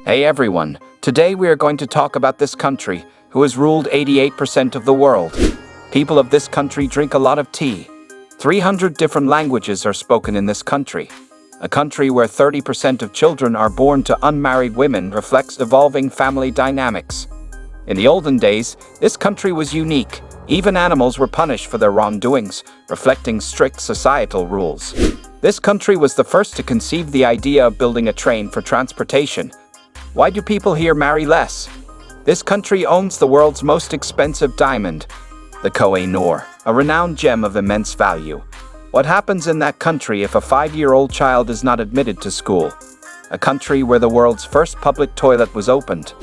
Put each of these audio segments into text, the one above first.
Hey everyone, today we are going to talk about this country who has ruled 88% of the world. People of this country drink a lot of tea. 300 different languages are spoken in this country. A country where 30% of children are born to unmarried women reflects evolving family dynamics. In the olden days, this country was unique. Even animals were punished for their wrongdoings, reflecting strict societal rules. This country was the first to conceive the idea of building a train for transportation. Why do people here marry less? This country owns the world's most expensive diamond, the Koh-i-Noor, a renowned gem of immense value. What happens in that country if a 5-year-old child is not admitted to school? A country where the world's first public toilet was opened.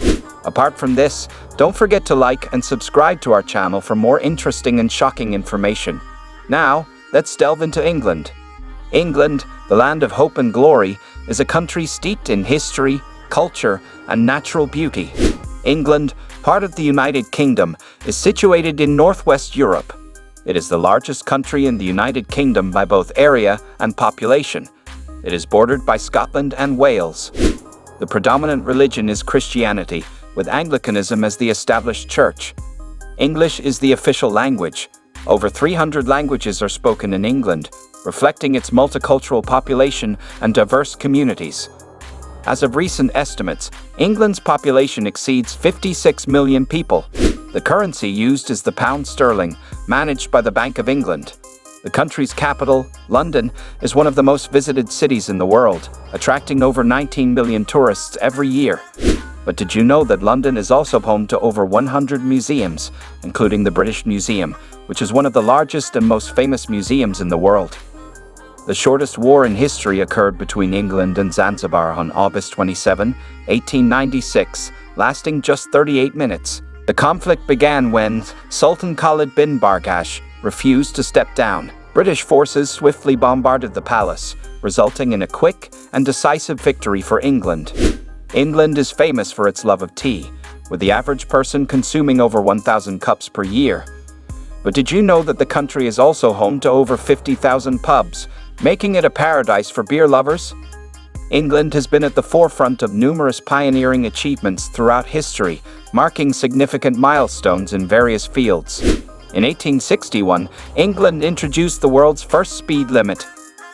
Apart from this, don't forget to like and subscribe to our channel for more interesting and shocking information. Now, let's delve into England. England, the land of hope and glory, is a country steeped in history, culture, and natural beauty. England, part of the United Kingdom, is situated in northwest Europe. It is the largest country in the United Kingdom by both area and population. It is bordered by Scotland and Wales. The predominant religion is Christianity, with Anglicanism as the established church. English is the official language. Over 300 languages are spoken in England, reflecting its multicultural population and diverse communities. As of recent estimates, England's population exceeds 56 million people. The currency used is the pound sterling, managed by the Bank of England. The country's capital, London, is one of the most visited cities in the world, attracting over 19 million tourists every year. But did you know that London is also home to over 100 museums, including the British Museum, which is one of the largest and most famous museums in the world? The shortest war in history occurred between England and Zanzibar on August 27, 1896, lasting just 38 minutes. The conflict began when Sultan Khalid bin Bargash refused to step down. British forces swiftly bombarded the palace, resulting in a quick and decisive victory for England. England is famous for its love of tea, with the average person consuming over 1,000 cups per year. But did you know that the country is also home to over 50,000 pubs, making it a paradise for beer lovers? England has been at the forefront of numerous pioneering achievements throughout history, marking significant milestones in various fields. In 1861, England introduced the world's first speed limit,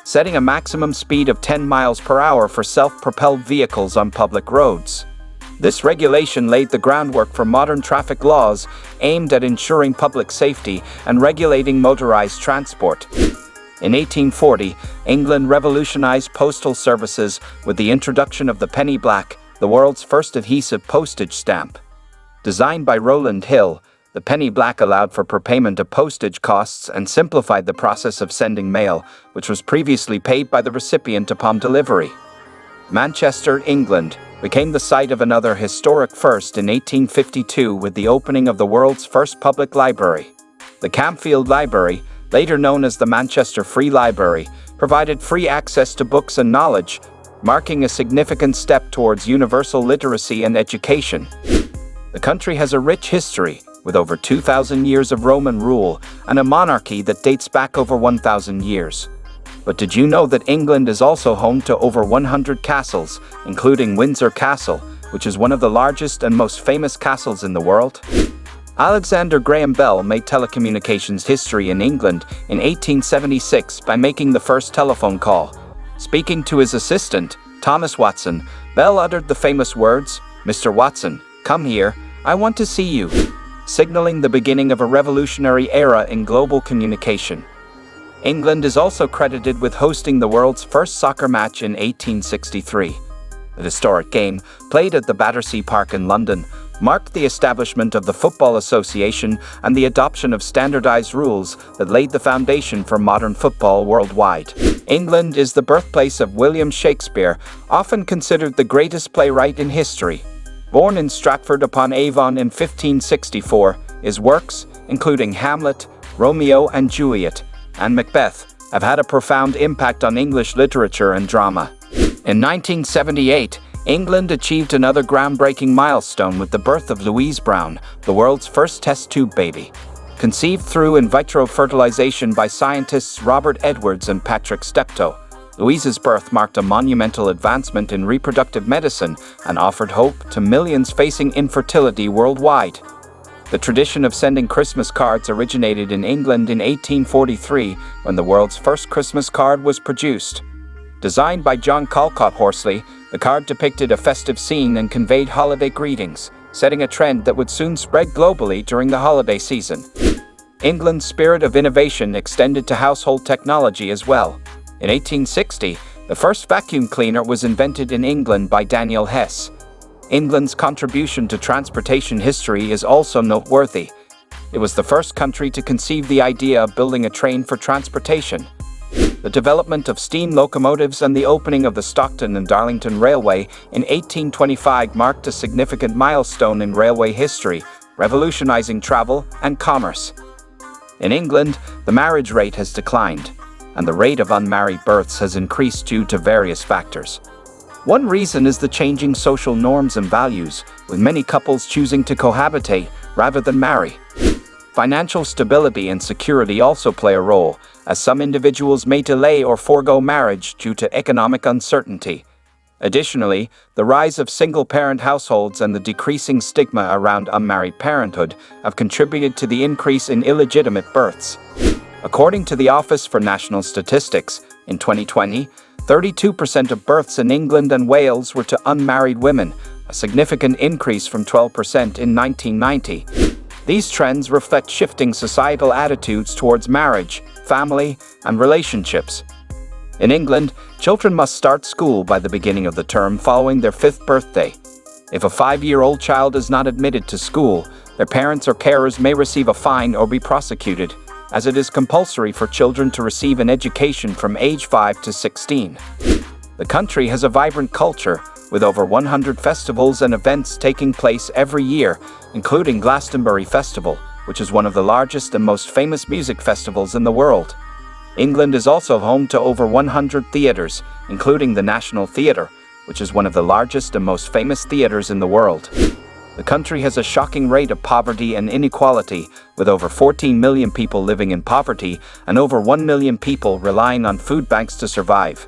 setting a maximum speed of 10 miles per hour for self-propelled vehicles on public roads. This regulation laid the groundwork for modern traffic laws aimed at ensuring public safety and regulating motorized transport. In 1840, England revolutionized postal services with the introduction of the penny black, the world's first adhesive postage stamp. Designed by Rowland Hill, the penny black allowed for prepayment of postage costs and simplified the process of sending mail, which was previously paid by the recipient upon delivery. Manchester, England, became the site of another historic first in 1852 with the opening of the world's first public library. The Campfield Library, later known as the Manchester Free Library, provided free access to books and knowledge, marking a significant step towards universal literacy and education. The country has a rich history, with over 2,000 years of Roman rule and a monarchy that dates back over 1,000 years. But did you know that England is also home to over 100 castles, including Windsor Castle, which is one of the largest and most famous castles in the world? Alexander Graham Bell made telecommunications history in England in 1876 by making the first telephone call. Speaking to his assistant, Thomas Watson, Bell uttered the famous words, "Mr. Watson, come here, I want to see you," signaling the beginning of a revolutionary era in global communication. England is also credited with hosting the world's first soccer match in 1863. The historic game, played at the Battersea Park in London, marked the establishment of the Football Association and the adoption of standardized rules that laid the foundation for modern football worldwide. England is the birthplace of William Shakespeare, often considered the greatest playwright in history. Born in Stratford-upon-Avon in 1564, his works, including Hamlet, Romeo and Juliet, and Macbeth, have had a profound impact on English literature and drama. In 1978, England achieved another groundbreaking milestone with the birth of Louise Brown, the world's first test tube baby. Conceived through in vitro fertilization by scientists Robert Edwards and Patrick Steptoe, Louise's birth marked a monumental advancement in reproductive medicine and offered hope to millions facing infertility worldwide. The tradition of sending Christmas cards originated in England in 1843 when the world's first Christmas card was produced. Designed by John Callcott Horsley, the card depicted a festive scene and conveyed holiday greetings, setting a trend that would soon spread globally during the holiday season. England's spirit of innovation extended to household technology as well. In 1860, the first vacuum cleaner was invented in England by Daniel Hess. England's contribution to transportation history is also noteworthy. It was the first country to conceive the idea of building a train for transportation. The development of steam locomotives and the opening of the Stockton and Darlington Railway in 1825 marked a significant milestone in railway history, revolutionizing travel and commerce. In England, the marriage rate has declined, and the rate of unmarried births has increased due to various factors. One reason is the changing social norms and values, with many couples choosing to cohabitate rather than marry. Financial stability and security also play a role, as some individuals may delay or forego marriage due to economic uncertainty. Additionally, the rise of single-parent households and the decreasing stigma around unmarried parenthood have contributed to the increase in illegitimate births. According to the Office for National Statistics, in 2020, 32% of births in England and Wales were to unmarried women, a significant increase from 12% in 1990. These trends reflect shifting societal attitudes towards marriage, family, and relationships. In England, children must start school by the beginning of the term following their 5th birthday. If a 5-year-old child is not admitted to school, their parents or carers may receive a fine or be prosecuted, as it is compulsory for children to receive an education from age 5 to 16. The country has a vibrant culture, with over 100 festivals and events taking place every year, including Glastonbury Festival, which is one of the largest and most famous music festivals in the world. England is also home to over 100 theatres, including the National Theatre, which is one of the largest and most famous theatres in the world. The country has a shocking rate of poverty and inequality, with over 14 million people living in poverty and over 1 million people relying on food banks to survive.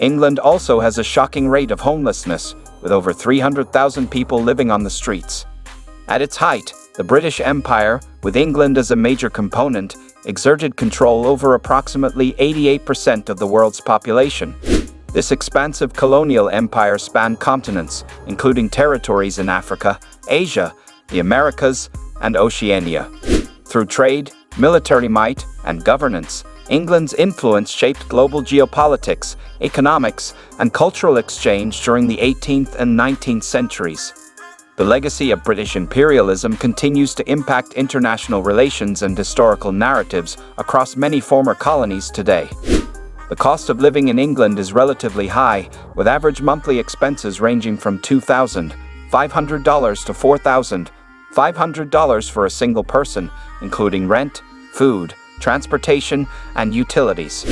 England also has a shocking rate of homelessness, with over 300,000 people living on the streets. At its height, the British Empire, with England as a major component, exerted control over approximately 88% of the world's population. This expansive colonial empire spanned continents, including territories in Africa, Asia, the Americas, and Oceania. Through trade, military might, and governance, England's influence shaped global geopolitics, economics, and cultural exchange during the 18th and 19th centuries. The legacy of British imperialism continues to impact international relations and historical narratives across many former colonies today. The cost of living in England is relatively high, with average monthly expenses ranging from $2,500 to $4,500 for a single person, including rent, food, transportation, and utilities.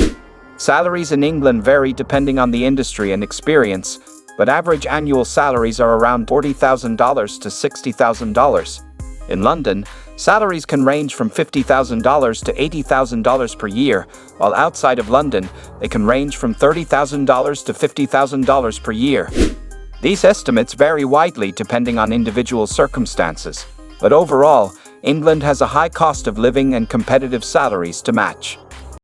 Salaries in England vary depending on the industry and experience, but average annual salaries are around $40,000 to $60,000. In London, salaries can range from $50,000 to $80,000 per year, while outside of London, they can range from $30,000 to $50,000 per year. These estimates vary widely depending on individual circumstances, but overall, England has a high cost of living and competitive salaries to match.